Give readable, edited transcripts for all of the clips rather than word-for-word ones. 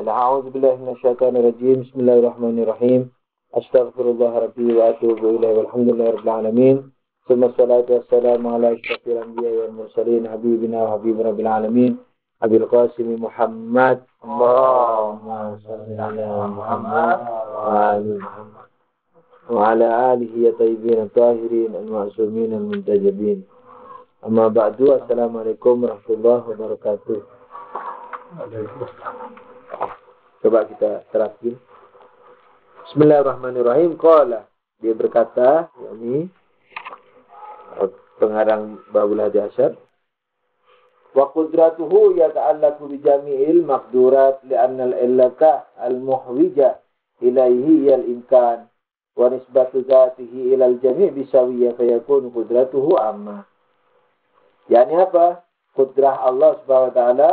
A'udzu billahi minasyaitonir rajim. Bismillahirrahmanirrahim. Astaghfirullah rabbi wa atubu ilaihi walhamdulillahirabbil alamin. Tsumma shalatu wassalamu ala asyrafil anbiya'i wal mursalin habibina wa habib rabbil alamin. Abil Qasim Muhammad. Allahumma shalli ala Muhammad wa ali Muhammad. Wa ala alihi ya tayyibin tahirin al-ma'sumin al-muntajabin. Amma ba'du. Assalamualaikum warahmatullahi wabarakatuh. Coba kita terapin. Bismillahirrahmanirrahim. Qala, dia berkata, yakni pengarang Babul Hadi Asyar, wa qudratuhu yata'allaqu bi jami'il maqdurat li'anna al-illata al-muhwija ilaihi al-imkan wa nisbatu dzatihi ila al-jami' bisawiyya fayakunu qudratuhu amma. Yani apa? Qudrah Allah Subhanahu wa taala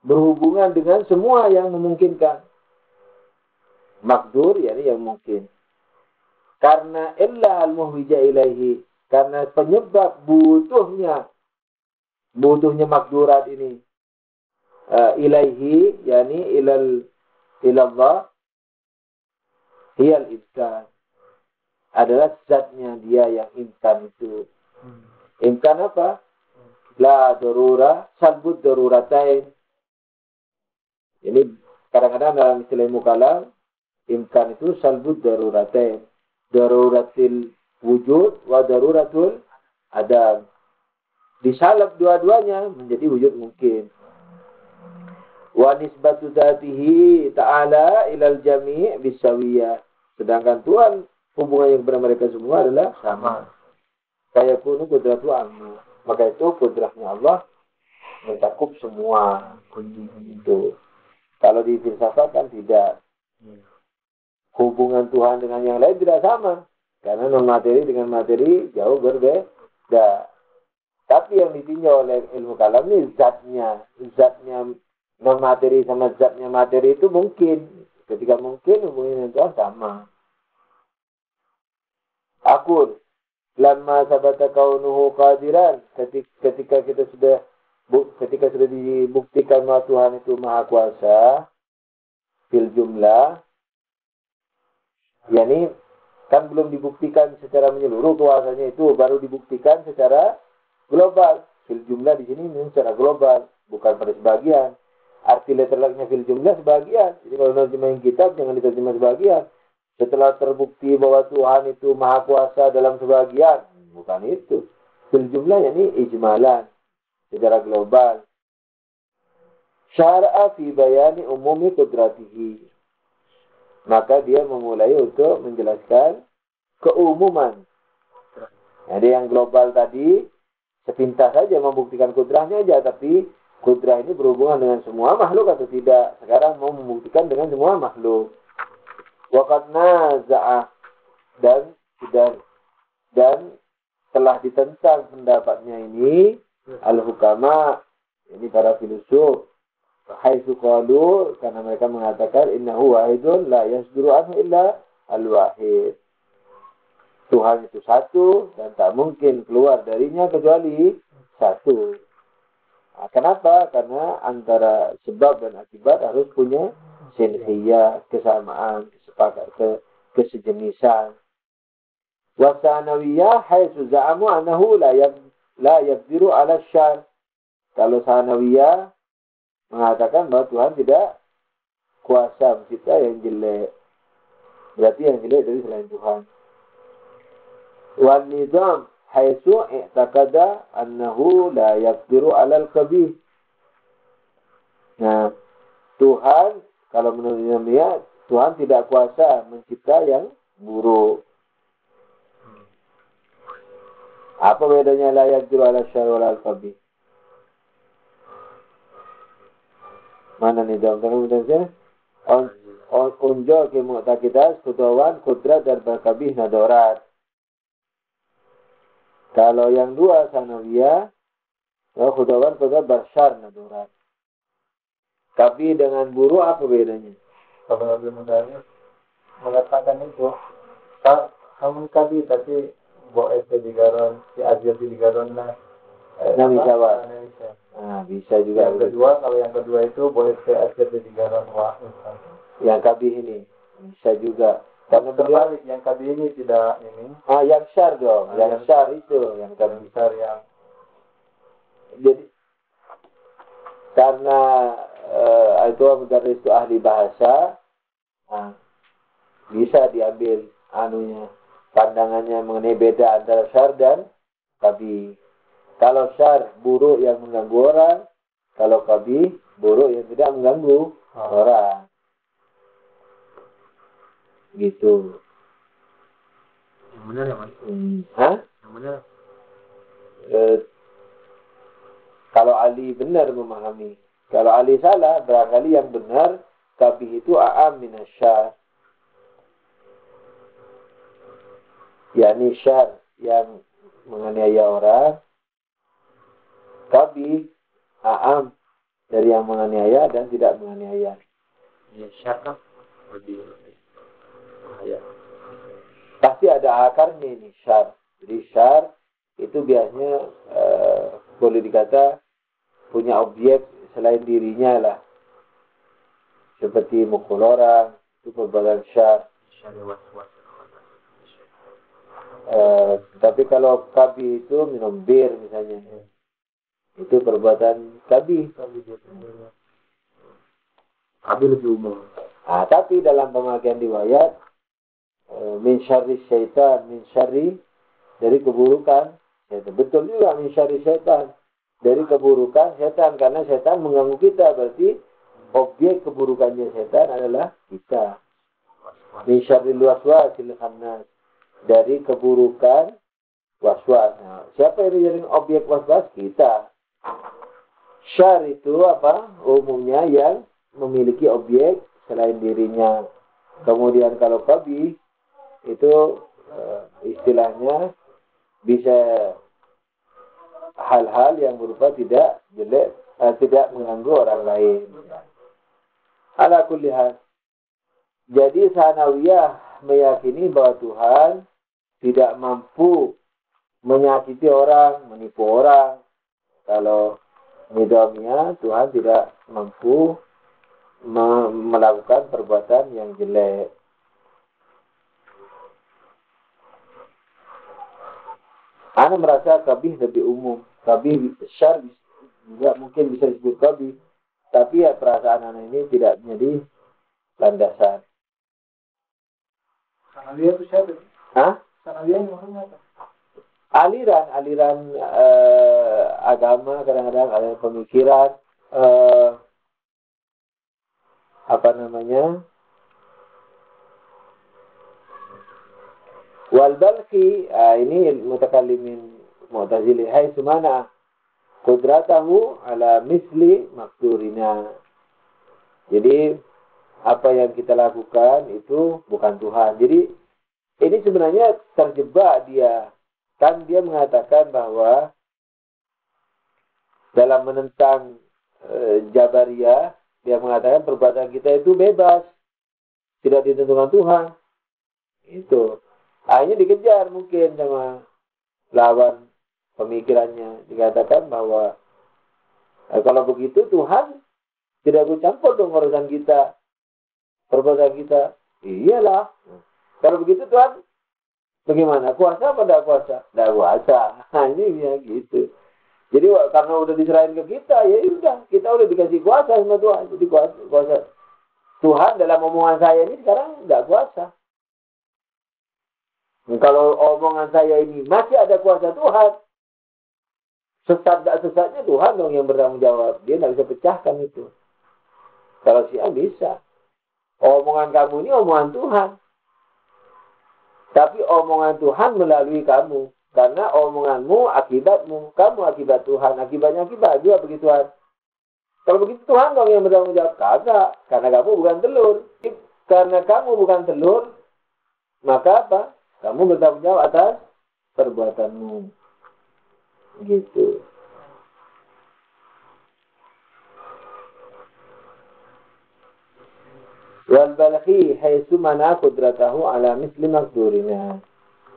berhubungan dengan semua yang memungkinkan. Makdur, yakni yang mungkin. Karena illah al-muhwija ilaihi, karena penyebab butuhnya makdurat ini, ilaihi, yakni ilallah, hiyal imkan, adalah zatnya dia yang imkan itu. Imkan apa? La darura, salbut daruratain. Ini kadang-kadang dalam istilah ilmu kalam, imkan itu salbut daruratain. Daruratil wujud wa daruratul adam. Disalab dua-duanya menjadi wujud mungkin. Wa nisbatu dzatihi ta'ala ilal jami' bisawiyah. Sedangkan Tuhan hubungannya kepada mereka semua adalah sama. Kayak kunu kudratu amma. Maka itu kudrahnya Allah mencakup semua itu. Kalau di filsafat kan tidak. Hubungan Tuhan dengan yang lain tidak sama. Karena non-materi dengan materi jauh berbeda. Tapi yang ditinjau oleh ilmu kalam ini zatnya. Zatnya non-materi sama zatnya materi itu mungkin. Ketika mungkin hubungan dengan Tuhan sama. Akul. Lamma sabata kaunuhu qadiran. Ketika sudah dibuktikan bahwa Tuhan itu maha kuasa fil jumlah, yakni kan belum dibuktikan secara menyeluruh kuasanya itu, baru dibuktikan secara global. Fil jumlah di sini secara global, bukan pada sebagian. Arti letterleknya fil jumlah sebagian. Jadi kalau nerjemahin kitab jangan diterjemah sebagian. Setelah terbukti bahwa Tuhan itu maha kuasa dalam sebagian, bukan itu. Fil jumlah yakni ijmalan, secara global. Syara'a fi bayani umumi qudratihi. Maka dia memulai untuk menjelaskan keumuman. Jadi yang global tadi sepintas saja membuktikan kudrahnya aja, tapi kudrah ini berhubungan dengan semua makhluk atau tidak. Sekarang mau membuktikan dengan semua makhluk. Waqad naza'ah, dan telah ditentang pendapatnya ini al-hukama, ini para filosof, haitsu qalu, karena mereka mengatakan innahu wahidun la yasduru anhu illa al-wahid. Tuhan itu satu dan tak mungkin keluar darinya kecuali satu. Nah, kenapa? Karena antara sebab dan akibat harus punya sinhiyah, kesamaan, kesejenisan. Wa sanawiyah haitsu za'amu annahu la yaqdiru 'ala syarr. Kalau sanawiyah mengatakan bahwa Tuhan tidak kuasa mencipta yang jelek. Berarti yang jelek dari selain Tuhan. Wal nizam haitsu i'taqada annahu la yaqdiru 'ala al-qabih. Nah, Tuhan kalau menurut dia Tuhan tidak kuasa mencipta yang buruk. Apa bedanya la yaqdiru 'ala syarr wal al-qabih? Mana nih dong? Unjo ke mu'taqidas kudawan kudrat dan berkabih nadorat. Kalau yang dua sanawiyah, kudawan kudrat bersyar nadorat. Kabih dengan buruk apa bedanya? Kalau Nabi Musa mengatakan itu, kamu kabih tapi bawa di garon, si Azir di garon lah. Nami syawal. Nah, bisa juga. Yang kedua, kalau yang kedua itu boleh akhir di garan wa. Yang kabih ini bisa juga. Karena terbalik, yang kabih ini tidak ini. Yang syar dong. Yang syar itu yang kabih. Syar yang. Jadi karena itu mudarris itu ahli bahasa, bisa diambil pandangannya mengenai beda antara syar dan kabih. Kalau syar buruk yang mengganggu orang, kalau kabih buruk yang tidak mengganggu orang. Gitu. Yang benar ya, Mas? Yang benar. Kalau Ali benar memahami. Kalau Ali salah, barangkali yang benar kabih itu a'am minasyar. yakni syar yang menganiaya orang, kabih a'am dari yang menganiaya dan tidak menganiaya. Ya, syar kan lebih bahaya. Pasti ada akarnya ini syar. Jadi syar itu biasanya boleh dikata punya objek selain dirinya lah. Seperti mukul orang, itu perbuatan syar. Tapi kalau kabih itu minum bir misalnya, itu perbuatan kabih. Kabih lebih umum. Tapi dalam pemakaian riwayat min syarri syaitan, min syarri dari keburukan. Betul juga min syarri syaitan dari keburukan setan, karena setan mengganggu kita, berarti objek keburukannya setan adalah kita. Min syarril waswasil khannas, dari keburukan waswas. Nah, siapa yang jadi objek waswas? Kita. Syar itu apa? Umumnya yang memiliki objek selain dirinya. Kemudian kalau kabih itu istilahnya bisa hal-hal yang berupa tidak jelek, tidak mengganggu orang lain. Ala kulli hal. Jadi Sanawiyah meyakini bahwa Tuhan tidak mampu menyakiti orang, menipu orang. Kalau Nidamnya, Tuhan tidak mampu melakukan perbuatan yang jelek. Ana merasa kabih lebih umum. Kabih syar juga mungkin bisa disebut kabih. Tapi ya perasaan anak ini tidak menjadi landasan. Sanawiyah itu siapa? Sanawiyah ini maksudnya apa? Aliran agama, kadang-kadang ada pemikiran wal balqi, ini mutakallimin mu'tazili, hai sumana qudratahu ala misli maqdurina. Jadi apa yang kita lakukan itu bukan Tuhan. Jadi ini sebenarnya terjebak dia. Kan dia mengatakan bahwa dalam menentang Jabariyah, dia mengatakan perbuatan kita itu bebas, tidak ditentukan Tuhan. Itu akhirnya dikejar mungkin sama lawan pemikirannya. Dikatakan bahwa kalau begitu Tuhan tidak ikut campur dong urusan kita, perbuatan kita. Iyalah. Kalau begitu Tuhan bagaimana? Kuasa apa tidak kuasa? Tidak kuasa. Nah ini ya gitu. Jadi karena udah diserahin ke kita, ya udah, kita udah dikasih kuasa sama Tuhan. Jadi kuasa Tuhan dalam omongan saya ini sekarang tidak kuasa. Dan kalau omongan saya ini masih ada kuasa Tuhan, sesat tidak sesatnya Tuhan dong yang bertanggung jawab. Dia tidak bisa pecahkan itu. Kalau Syiah bisa. Omongan kamu ini omongan Tuhan. Tapi omongan Tuhan melalui kamu. Karena omonganmu akibatmu. Kamu akibat Tuhan. Akibatnya akibat juga bagi Tuhan. Kalau begitu Tuhan dong yang bertanggung jawab. Kagak. Karena kamu bukan telur. Karena kamu bukan telur. Maka apa? Kamu bertanggung jawab atas perbuatanmu. Gitu. Wal balqi haitsu mana qudratahu ala misli maqdurina.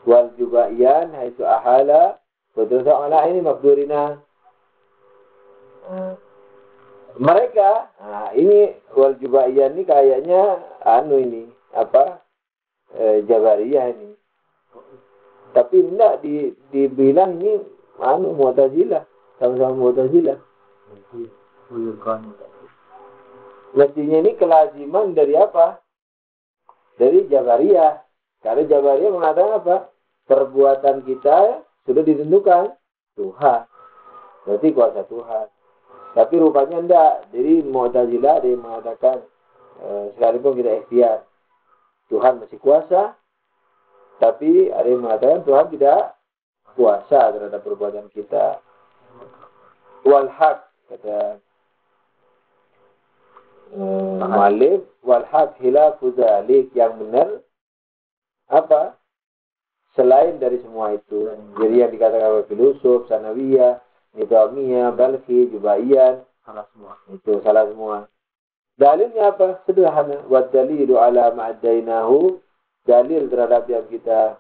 Wal jubaiyan haitsu ahala qudratahu ala ini maqdurina. Mereka, ini wal jubaiyah ini kayaknya Jabariyah ini. Tapi enggak dibilang ini Mu'tazilah, sama-sama Mu'tazilah. Mestinya ini kelaziman dari apa? Dari Jabariyah. Karena Jabariyah mengatakan apa? Perbuatan kita sudah ditentukan Tuhan. Berarti kuasa Tuhan. Tapi rupanya enggak. Jadi Mu'tazilah dia mengatakan sekalipun kita ikhtiar, Tuhan masih kuasa. Tapi ada yang mengatakan Tuhan tidak kuasa terhadap perbuatan kita. Wal haq kata Malik, wal haq khilafu dzalik, yang benar apa? Selain dari semua itu. Jadi yang dikatakan oleh filosof, Sanawiyah, Nizamiyah, Balkhi, Jubaiyan, salah semua. Itu salah semua. Dalilnya apa? Sederhana. Wa dalilu ala ma'addainahu, dalil terhadap yang kita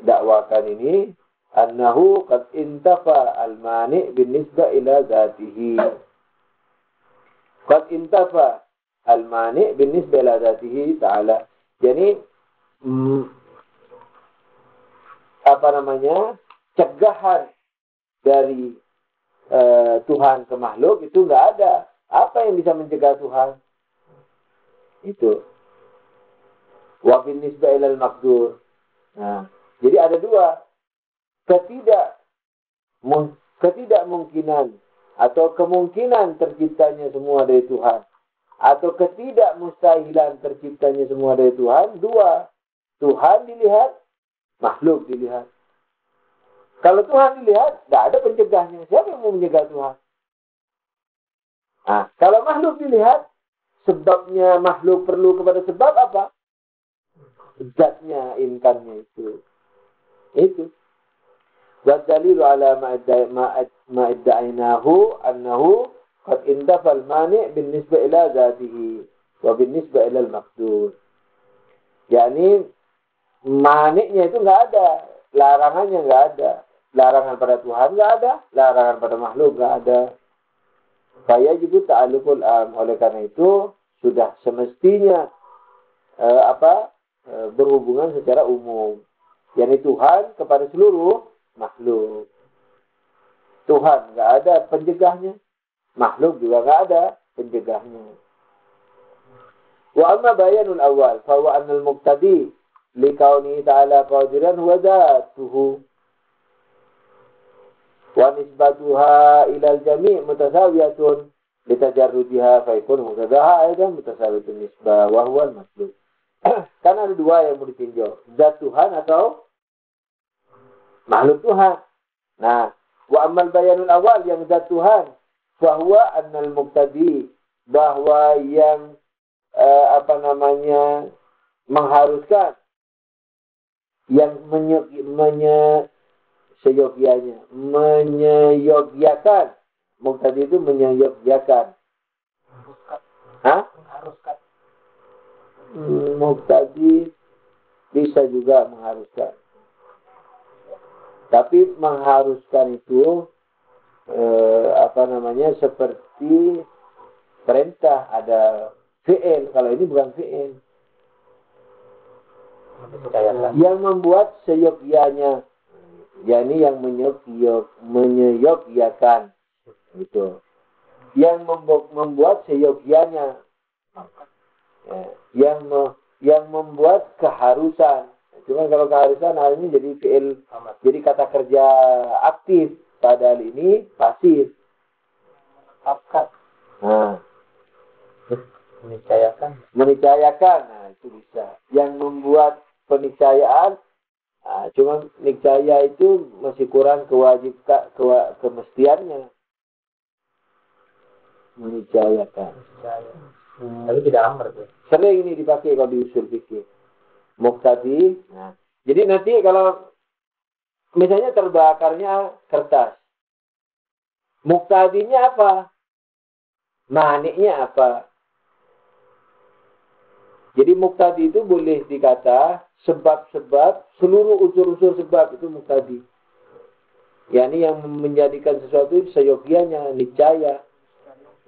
dakwakan ini, annahu qad intafa al-mani' binisbah ila zatihi. Qad intafa al-mani' binisbah ila zatihi ta'ala. Jadi cegahan dari Tuhan ke makhluk itu enggak ada. Apa yang bisa mencegah Tuhan? Itu. Wa bin nisbah ilal maqdur. Nah, jadi ada dua. Ketidakmungkinan atau kemungkinan terciptanya semua dari Tuhan, atau ketidakmustahilan terciptanya semua dari Tuhan. Dua. Tuhan dilihat, makhluk dilihat. Kalau Tuhan dilihat, tidak ada pencegahnya. Siapa yang mau mencegah Tuhan? Nah, kalau makhluk dilihat, sebabnya makhluk perlu kepada sebab apa? Zatnya, imkannya itu. Itu. Wadalilu ala ma'iddainahu annahu qad indafal mani' bin nisbah ila zatihi wa bin nisbah ila al-maqdur. Yani maniknya itu enggak ada, larangannya enggak ada. Larangan pada Tuhan enggak ada, larangan pada makhluk enggak ada. Saya juga ta'alluqul am. Oleh karena itu sudah semestinya berhubungan secara umum. Yani Tuhan kepada seluruh makhluk. Tuhan enggak ada pencegahnya, makhluk juga enggak ada pencegahnya. Wa amma bayanul awal fa huwa anal muqtadi li kauni ta'ala qadiran wa dhatuhu wa nisbatuha ilal jami' mutasawiyatun litajarrudiha fa yakun muqtadaha aidan mutasawiyatun nisbah wa huwa al-matlub. Kan ada dua yang mau ditinjau, zat Tuhan atau makhluk Tuhan. Nah, wa amal bayanul awal yang zat Tuhan, bahwa annal muqtadi, bahwa yang mengharuskan, yang menyeyogiakan. Muqtadi itu menyeyogiakan. Mengharuskan. Muqtadi bisa juga mengharuskan. Tapi mengharuskan itu seperti perintah, ada fi'il. Kalau ini bukan fi'il. Yang membuat seyogyanya, yakni yang menyeyogiakan gitu. Yang membuat seyogyanya, yang membuat keharusan. Cuma kalau keharusan hal ini jadi fi'il, jadi kata kerja aktif, padahal ini pasif. Akad. Nah, Menicayakan. Nah, itu bisa. Yang membuat peniscayaan, cuma niscaya itu masih kurang kemestiannya. Menicayakan. Tapi tidak amr tuh. Sering ini dipakai kalau di usul fikih. Muqtadi. Nah, jadi nanti kalau misalnya terbakarnya kertas, muqtadinya apa? Maniknya apa? Jadi muqtadi itu boleh dikata sebab-sebab, seluruh unsur-unsur sebab itu muqtadi. yakni yang menjadikan sesuatu itu seyogianya, niscaya.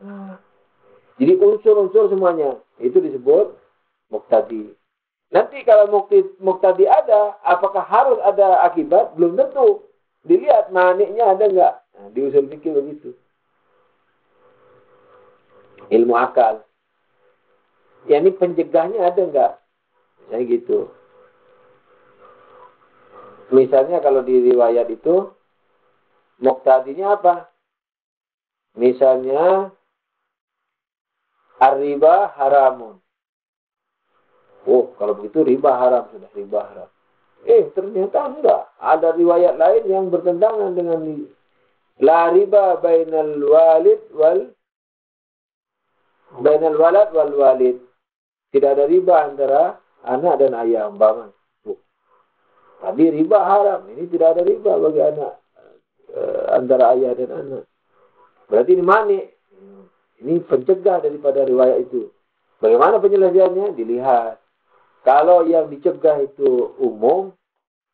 Nah, jadi unsur-unsur semuanya itu disebut muqtadi. Nanti kalau muqtadi ada, apakah harus ada akibat? Belum tentu. Dilihat maniknya ada enggak. Nah, di usul fikih begitu. Ilmu akal. Ya ini pencegahnya ada enggak? Misalnya gitu. Misalnya kalau di riwayat itu, muqtadinya apa? Misalnya, ar-riba haramun. Oh, kalau begitu riba haram sudah, riba haram. Ternyata enggak. Ada riwayat lain yang bertentangan dengan ini. La riba bainal walad wal walid. Tidak ada riba antara anak dan ayah, umpama. Tadi riba haram, ini tidak ada riba bagi anak antara ayah dan anak. Berarti ini manik. Ini pencegah daripada riwayat itu. Bagaimana penyelesaiannya? Dilihat. Kalau yang dicegah itu umum,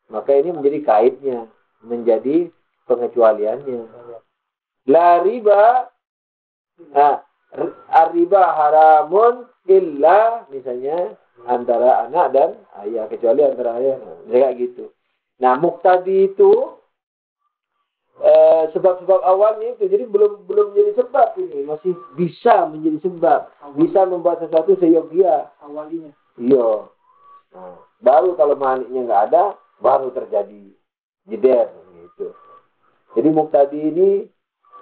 maka ini menjadi kaitnya, menjadi pengecualiannya. La riba, ar-riba haramun illa, misalnya antara anak dan ayah, kecuali antara ayah. Kayak gitu. Nah, muqtadi itu sebab-sebab awalnya itu, jadi belum menjadi sebab ini, masih bisa menjadi sebab, bisa membuat sesuatu seyogia awalnya. Iya. Nah, baru kalau maniknya nggak ada, baru terjadi jeder gitu. Jadi muqtadi ini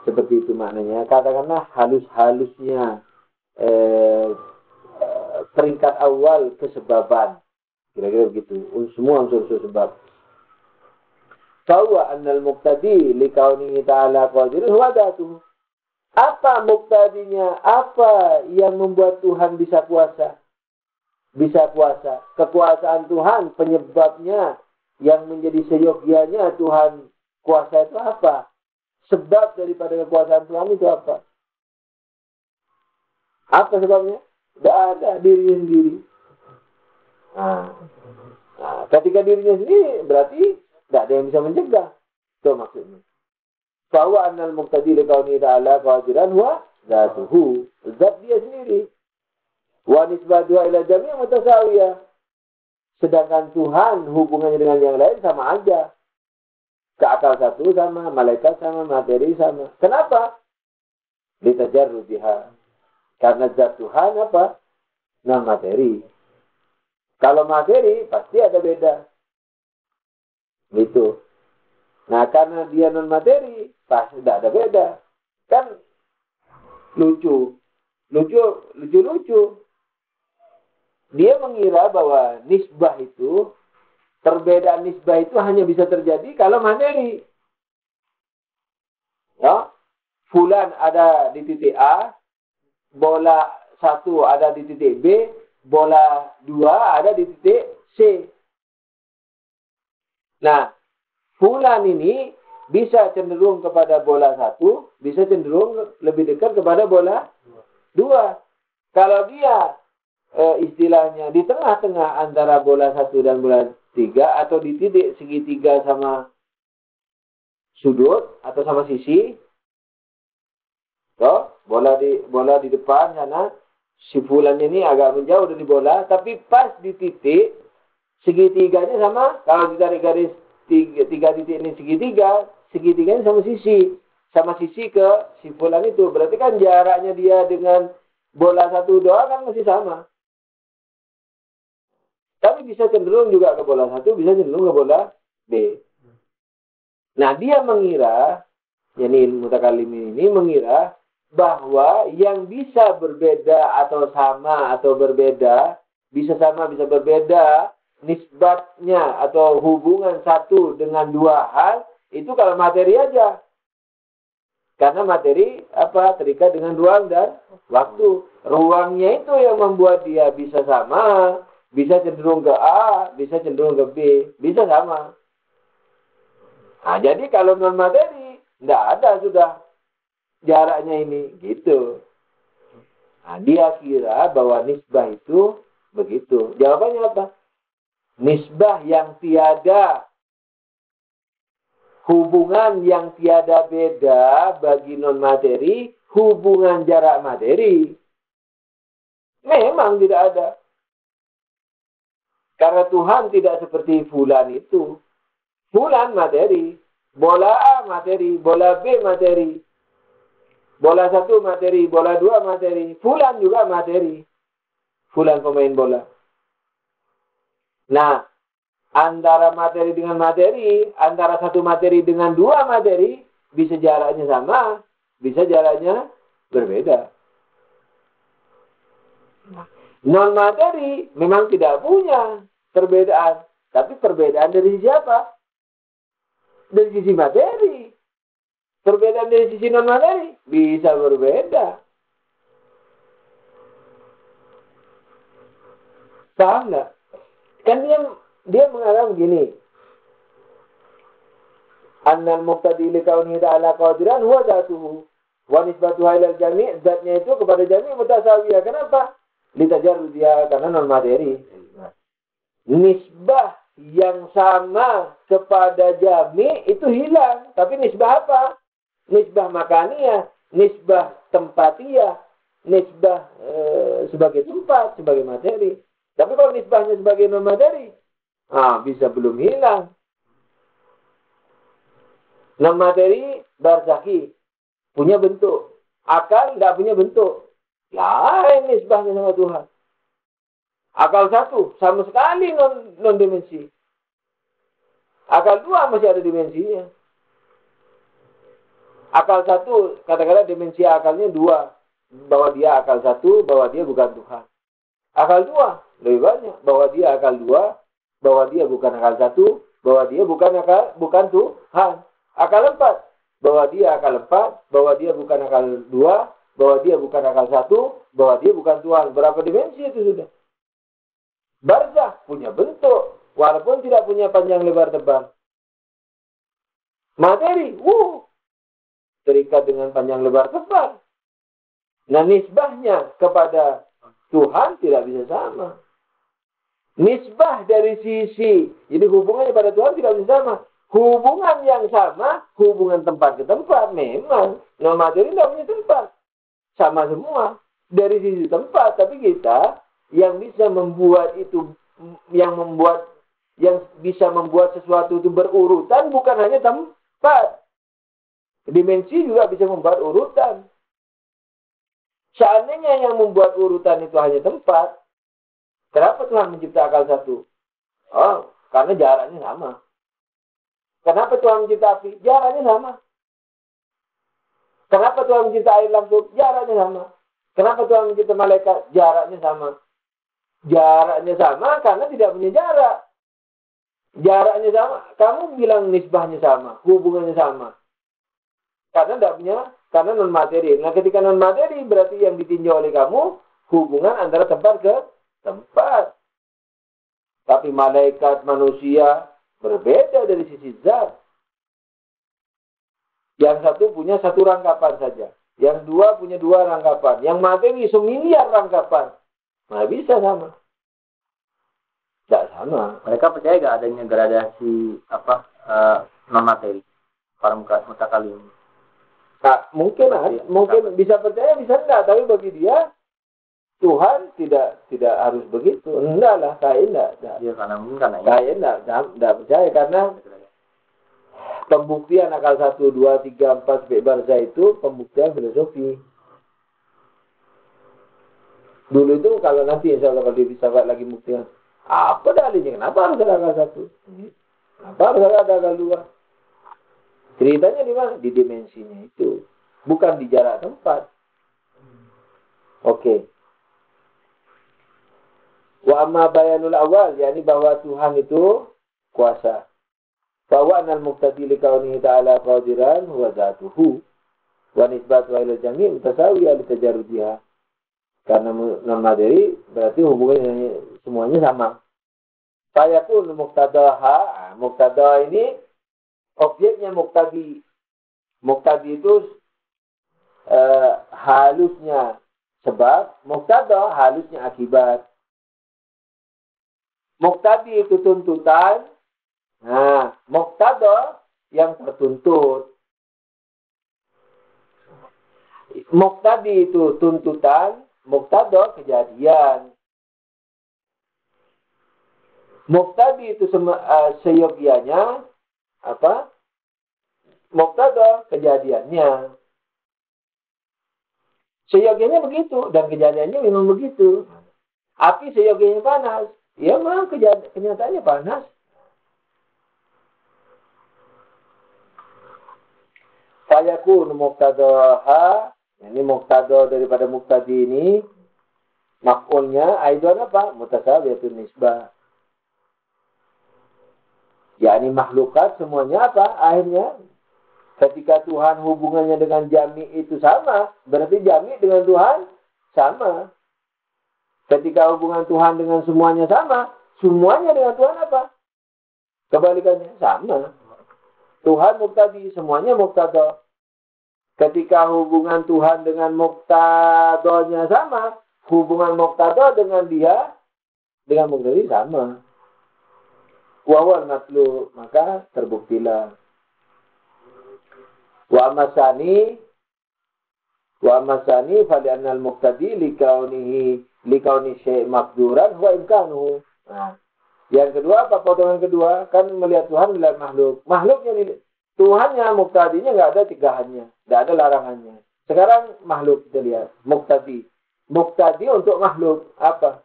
seperti itu maknanya. Katakanlah halus-halusnya peringkat awal kesebaban. Kira-kira begitu. Semua unsur-unsur sebab. Bahwa annal muqtadi likaunihi ta'ala qadirun huwa dhatuhu. Apa muqtadinya? Apa yang membuat Tuhan bisa kuasa? Bisa kuasa. Kekuasaan Tuhan, penyebabnya yang menjadi seyogianya Tuhan kuasa itu apa? Sebab daripada kekuasaan Tuhan itu apa? Apa sebabnya? Tidak ada, dirinya sendiri. Nah, ketika dirinya sendiri, berarti tidak ada yang bisa mencegah. Itu maksudnya. Bahwa annal muqtadi likaunihi ta'ala qadiran huwa dhatuhu. Zat dia sendiri. Wa nisbatuha ila jami' mutasawiyah. Sedangkan Tuhan hubungannya dengan yang lain sama aja. Keakal satu sama, malaikat sama, materi sama. Kenapa? Litajarru biha. Karena zat Tuhan apa? Non materi. Kalau materi pasti ada beda. Gitu. Nah, karena dia non materi pasti tidak ada beda. Kan lucu. Dia mengira bahwa nisbah itu, perbedaan nisbah itu hanya bisa terjadi kalau materi. Ya, fulan ada di titik A, bola 1 ada di titik B, bola 2 ada di titik C. Nah, fulan ini bisa cenderung kepada bola 1, bisa cenderung lebih dekat kepada bola 2. Kalau dia istilahnya di tengah-tengah antara bola 1 dan bola 3, atau di titik segitiga sama sudut atau sama sisi, bola di depan sana, si fulan ini agak menjauh dari bola, tapi pas di titik segitiganya sama. Kalau ditarik garis tiga titik ini segitiganya sama sisi ke si fulan itu, berarti kan jaraknya dia dengan bola 1 doang kan masih sama. Tapi bisa cenderung juga ke bola 1, bisa cenderung ke bola B. Nah, dia mengira, yakni mutakallim ini mengira bahwa yang bisa berbeda atau sama atau berbeda, bisa sama bisa berbeda, nisbatnya atau hubungan satu dengan dua hal, itu kalau materi aja. Karena materi terikat dengan ruang dan waktu. Ruangnya itu yang membuat dia bisa sama, bisa cenderung ke A, bisa cenderung ke B, bisa sama. Nah, jadi kalau non materi, tidak ada sudah jaraknya ini, gitu. Nah, dia kira bahwa nisbah itu begitu. Jawabannya apa? Nisbah yang tiada, hubungan yang tiada beda bagi non materi hubungan jarak materi, memang tidak ada. Karena Tuhan tidak seperti fulan itu. Fulan materi, bola A materi, bola B materi, bola 1 materi, bola 2 materi, fulan juga materi. Fulan pemain bola. Nah, antara materi dengan materi, antara satu materi dengan dua materi, bisa jaraknya sama, bisa jaraknya berbeda. Non-materi memang tidak punya perbedaan. Tapi perbedaan dari sisi apa? Dari sisi materi. Perbedaan dari sisi non-materi bisa berbeda. Paham nggak? Kan dia mengatakan begini. Annal muqtadi li kaunihi ta'ala qadiran huwa dzatuhu wa nisbatuha ilal jami', zatnya itu kepada jami' mutasawiyah. Kenapa? Litajarrudiyah, karena non materi. Nisbah yang sama kepada jami' itu hilang, tapi nisbah apa? Nisbah makaniyah, nisbah tempatiyah, nisbah sebagai tempat, sebagai materi. Tapi kalau nisbahnya sebagai non materi, bisa belum hilang. Non materi barzakhi, punya bentuk. Akal tidak punya bentuk. Lain nisbahnya sama Tuhan. Akal 1 sama sekali non dimensi. Akal 2 masih ada dimensinya. Akal 1 katakanlah dimensi akalnya 2, bahwa dia akal 1, bahwa dia bukan Tuhan. Akal 2 lebih banyak, bahwa dia akal 2, bahwa dia bukan akal 1, bahwa dia bukan Tuhan. Akal 4, bahwa dia akal 4, bahwa dia bukan akal 2, bahwa dia bukan akal 1, bahwa dia bukan Tuhan. Berapa dimensi itu sudah? Barzakh punya bentuk, walaupun tidak punya panjang lebar tebal. Materi, terikat dengan panjang lebar tebal. Nah, nisbahnya kepada Tuhan tidak bisa sama. Nisbah dari sisi, jadi hubungannya pada Tuhan tidak bisa sama. Hubungan yang sama, hubungan tempat ke tempat, memang. Non materi tidak punya tempat. Sama semua. Dari sisi tempat, tapi kita yang bisa membuat itu, yang bisa membuat sesuatu itu berurutan bukan hanya tempat. Dimensi juga bisa membuat urutan. Seandainya yang membuat urutan itu hanya tempat, kenapa Tuhan mencipta akal 1? Karena jaraknya sama. Kenapa Tuhan mencipta api? Jaraknya sama. Kenapa Tuhan mencipta air langsung? Jaraknya sama. Kenapa Tuhan mencipta malaikat? Jaraknya sama. Jaraknya sama karena tidak punya jarak. Jaraknya sama. Kamu bilang nisbahnya sama. Hubungannya sama. Karena tidak punya, karena non materi. Nah, ketika non materi berarti yang ditinjau oleh kamu hubungan antara tempat ke tempat. Tapi malaikat, manusia berbeda dari sisi zat. Yang satu punya satu rangkapan saja. Yang dua punya 2 rangkapan. Yang materi semiliar rangkapan. Nah, bisa sama. Tidak sama. Mereka percaya gak adanya gradasi non materi para mutakalim? Nah, mungkin bisa percaya, bisa enggak. Tapi bagi dia Tuhan tidak harus begitu. Enggak lah, saya enggak. Ya, karena mungkin karena saya enggak percaya karena pembuktian akal 1, 2, 3, 4 sampai barzakh itu pembuktian filosofi. Dulu itu kalau nanti insya Allah kalau dia bisa lagi buktikan, apa dalilnya? Kenapa harus ada akal 1? Kenapa harus ada akal 2? Ceritanya di mana? Di dimensinya itu. Bukan di jarak tempat. Oke. Wa amma bayanul awal, yakni bahwa Tuhan itu kuasa. Bahwa anal muqtadi li kaunihi ta'ala qadiran huwa dzatuhu wa nisbatu ila jami' mutasawiyah li tajarrudiha. Karena non materi berarti hubungannya semuanya sama. Fayakun muqtadaha, muqtada ini objeknya muqtadi. Muqtadi itu halusnya sebab, muqtada halusnya akibat. Muqtadi itu tuntutan. Nah, muqtada yang tertuntut. Muqtadi itu tuntutan, muqtada kejadian. Muqtadi itu seyogianya apa? Muqtada kejadiannya. Seyogianya begitu dan kejadiannya memang begitu. Api seyogianya panas. Ya memang kenyataannya panas. Fayakun muqtadaha, ini muqtada daripada muqtadi ini maf'ulnya aidan apa? Mutasawiyatun nisbah. yakni makhlukat semuanya apa? Akhirnya ketika Tuhan hubungannya dengan jami itu sama, berarti jami dengan Tuhan sama. Ketika hubungan Tuhan dengan semuanya sama, semuanya dengan Tuhan apa? Kebalikannya sama. Tuhan muqtadi, semuanya muqtada. Ketika hubungan Tuhan dengan muqtadanya sama, hubungan muqtada dengan dia dengan muqtadi sama. Wawal matlu, maka terbuktilah. Wa amasani fali annal muqtadi likauni syai' maqduran wa imkanuhu. Nah, yang kedua apa potongan kedua? Kan melihat Tuhan melihat makhluk. Makhluknya Tuhannya muqtadinya enggak ada tigahannya, enggak ada larangannya. Sekarang makhluk kita lihat, muqtadi. Muqtadi untuk makhluk apa?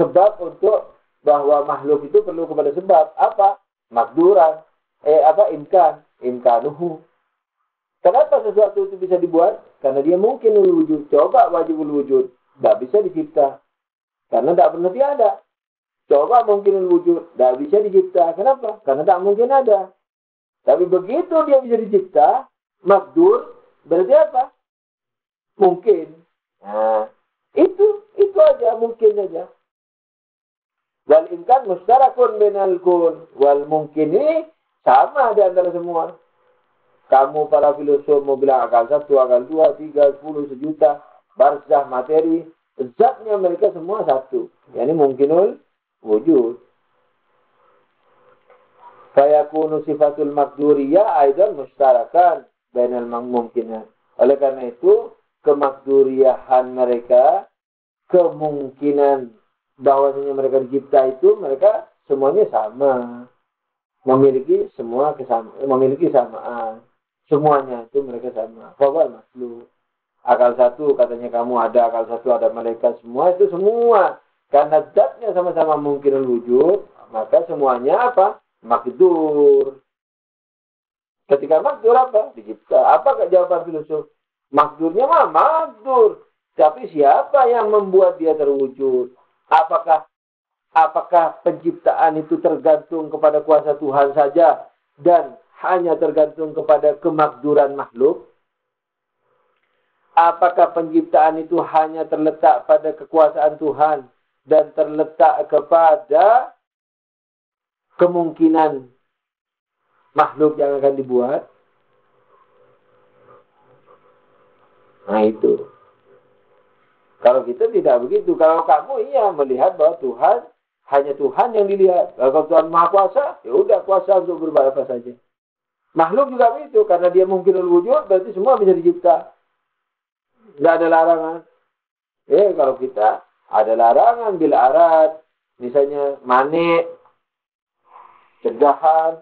Sebab untuk bahwa makhluk itu perlu kepada sebab apa? Makduran. Imkanuhu. Kenapa sesuatu itu bisa dibuat? Karena dia mungkin wujud. Coba wajibul wujud. Tidak bisa dicipta. Karena tidak pernah tiada. Coba mungkin wujud. Tidak bisa dicipta. Kenapa? Karena tak mungkin ada. Tapi begitu dia bisa dicipta, makdur, berarti apa? Mungkin. Nah, itu aja, mungkin saja. Wal imkan mustarakun binal kun. Wal mungkin ini sama di antara semua. Kamu para filosof mau bilang akal 1, akal 2, 3, 10, sejuta, barzah, materi, zatnya mereka semua satu. Yani mungkinul wujud. Fayakunu sifatul makduriyah aidan mustarakan bainal mungkinat. Oleh karena itu, kemakduriyahan mereka, kemungkinan bahwasanya mereka dicipta itu, mereka semuanya sama. Memiliki samaan. Semuanya itu mereka sama. Fawal makhluk. Akal 1 katanya kamu ada, akal 1 ada malaikat, semua itu semua. Karena zatnya sama-sama mungkin wujud, maka semuanya apa? Makdur. Ketika makdur apa? Dicipta. Apa jawaban filosof? Makdurnya mah makdur. Tapi siapa yang membuat dia terwujud? Apakah penciptaan itu tergantung kepada kuasa Tuhan saja dan hanya tergantung kepada kemakduran makhluk? Apakah penciptaan itu hanya terletak pada kekuasaan Tuhan dan terletak kepada kemungkinan makhluk yang akan dibuat? Nah itu. Kalau kita tidak begitu. Kalau kamu melihat bahwa Tuhan, hanya Tuhan yang dilihat. Kalau Tuhan Maha Kuasa, ya udah kuasa untuk berbuat apa saja. Makhluk juga begitu. Karena dia mungkin wujud, berarti semua bisa dicipta. Tidak ada larangan. Kalau kita ada larangan bil arat. Misalnya manik, cegahan.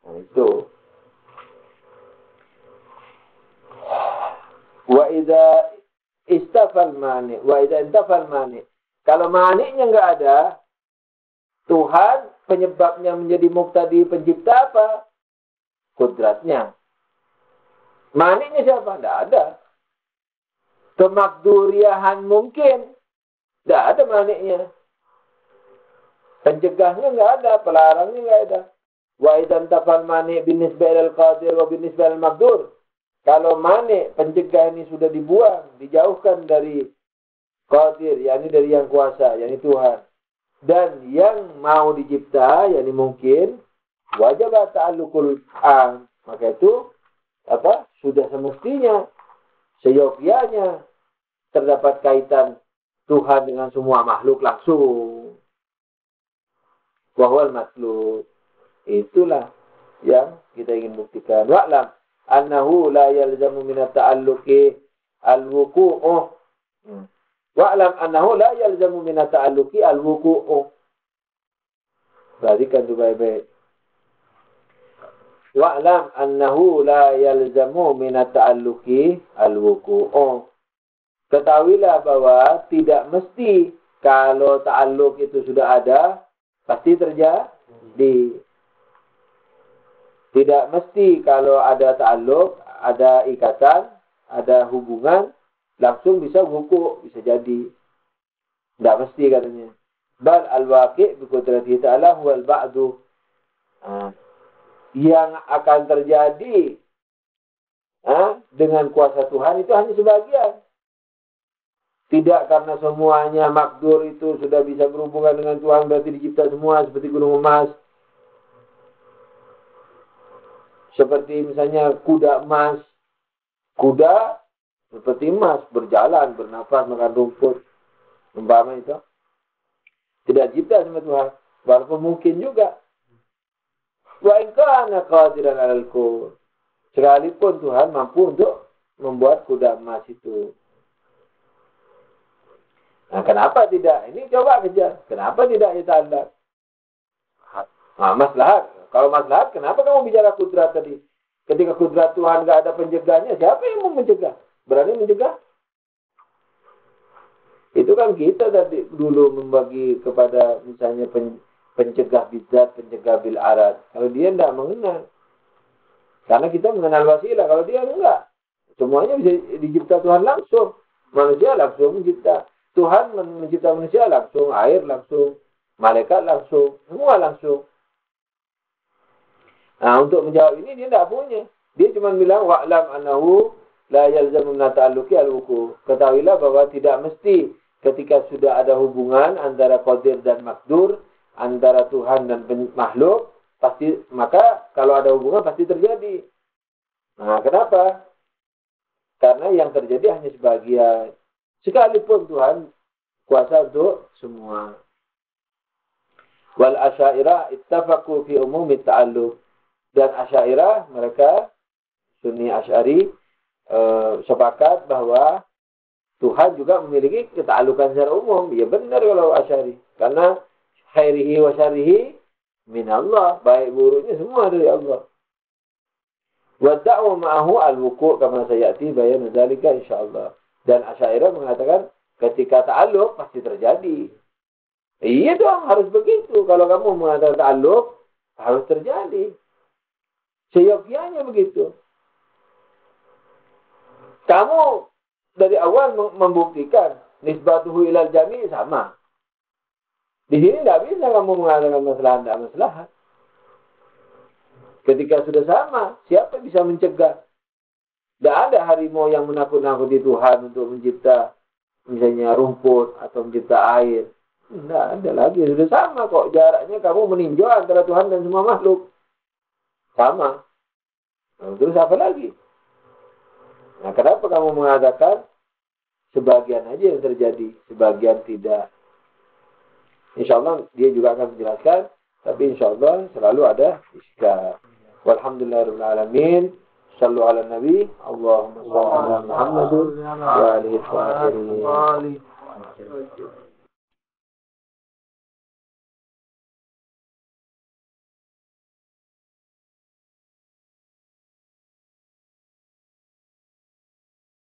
Nah itu. Wa idza istafal mani, wa idza intafal mani. Kalau maniknya enggak ada, Tuhan penyebabnya menjadi muqtadi pencipta apa? Kudratnya. Maniknya siapa? Enggak ada. Kemakduriyahan mungkin. Enggak ada maniknya. Pencegahnya enggak ada, pelarangnya enggak ada. Wa idza intafal mani binisbah ilal qadir wa binisbah ilal maqdur. Kalau manik pencegah ini sudah dibuang, dijauhkan dari qadir, yakni dari yang kuasa, yakni Tuhan. Dan yang mau dicipta, yakni mungkin, wajib ta'alluqul an. Maka itu, sudah semestinya, seyogyanya, terdapat kaitan Tuhan dengan semua makhluk langsung. Wahwal makhluk. Itulah yang kita ingin buktikan. Wa'lam. Annahu la yalzamu minat ta'alluqi al-wuku'u. Wa'lam annahu la yalzamu min at-ta'alluqi al-wuku'u. Perhatikan tu baik-baik. Wa'lam annahu la yalzamu min at-ta'alluqi al-wuku'u. Ketahuilah bahwa tidak mesti kalau ta'alluq itu sudah ada, pasti terjadi. Tidak mesti kalau ada ta'alluq, ada ikatan, ada hubungan, langsung bisa wuku', bisa jadi. Tidak mesti katanya. Bal al-waqi' bi qudratihi ta'ala huwal ba'du. Yang akan terjadi dengan kuasa Tuhan itu hanya sebagian. Tidak karena semuanya makdur itu sudah bisa berhubungan dengan Tuhan, berarti dicipta semua seperti gunung emas. Seperti misalnya kuda emas. Kuda seperti emas, berjalan, bernafas, makan rumput. Umpama itu. Tidak cipta sama Tuhan. Walaupun mungkin juga. Wa in kana qadiran 'alal kun. Sekalipun Tuhan mampu untuk membuat kuda emas itu. Nah, kenapa tidak? Ini coba kejar. Kenapa tidak ditanda? Maslahat. Kalau maslahat, kenapa kamu bicara kudrat tadi? Ketika kudrat Tuhan nggak ada penjegahnya, siapa yang mau mencegah? Berani mencegah? Itu kan kita tadi dulu membagi kepada misalnya pencegah bidzat, pencegah bil arad. Kalau dia tidak mengenal. Karena kita mengenal wasilah. Kalau dia enggak. Semuanya bisa dicipta Tuhan langsung. Manusia langsung mencipta. Tuhan mencipta manusia langsung. Air langsung. Malaikat langsung. Semua langsung. Nah, untuk menjawab ini dia tidak punya. Dia cuma bilang wa'lam annahu la yalzamu min ta'alluqi al-wuku'. Ketahuilah bahwa tidak mesti ketika sudah ada hubungan antara qadir dan makdur, antara Tuhan dan makhluk, pasti maka kalau ada hubungan pasti terjadi. Nah, kenapa? Karena yang terjadi hanya sebagian. Sekalipun Tuhan kuasa untuk semua. Wal asy'ariyah ittafaqu fi umumi ta'alluq. Dan Asy'ariyah, mereka Sunni Asy'ari sepakat bahwa Tuhan juga memiliki keta'allukan secara umum. Ya benar kalau Asy'ari. Karena khairihi wa syarrihi min Allah. Baik buruknya semua dari Allah. Wa da'u ma'ahu al-wuku' kama sayati bayan dzalika insyaallah. Dan Asy'ariyah mengatakan ketika ta'alluq pasti terjadi. Iya dong, harus begitu. Kalau kamu mengatakan ta'alluq, harus terjadi. Seyogianya begitu. Kamu dari awal membuktikan nisbatuhu ilal jami' sama. Di sini tidak bisa kamu mengatakan masalah tidak masalah. Ketika sudah sama, siapa bisa mencegah? Tidak ada harimau yang menakut-nakuti Tuhan untuk mencipta misalnya rumput atau mencipta air. Tidak ada lagi. Sudah sama kok. Jaraknya kamu meninjau antara Tuhan dan semua makhluk. Sama. Nah, terus apa lagi? Nah, kenapa kamu mengatakan sebagian aja yang terjadi, sebagian tidak? InsyaAllah dia juga akan menjelaskan, tapi insyaAllah selalu ada iskal. Walhamdulillahirrahmanirrahim. Sallu ala Nabi. Allahumma salli ala Muhammadin wa alihi wa sahbihi.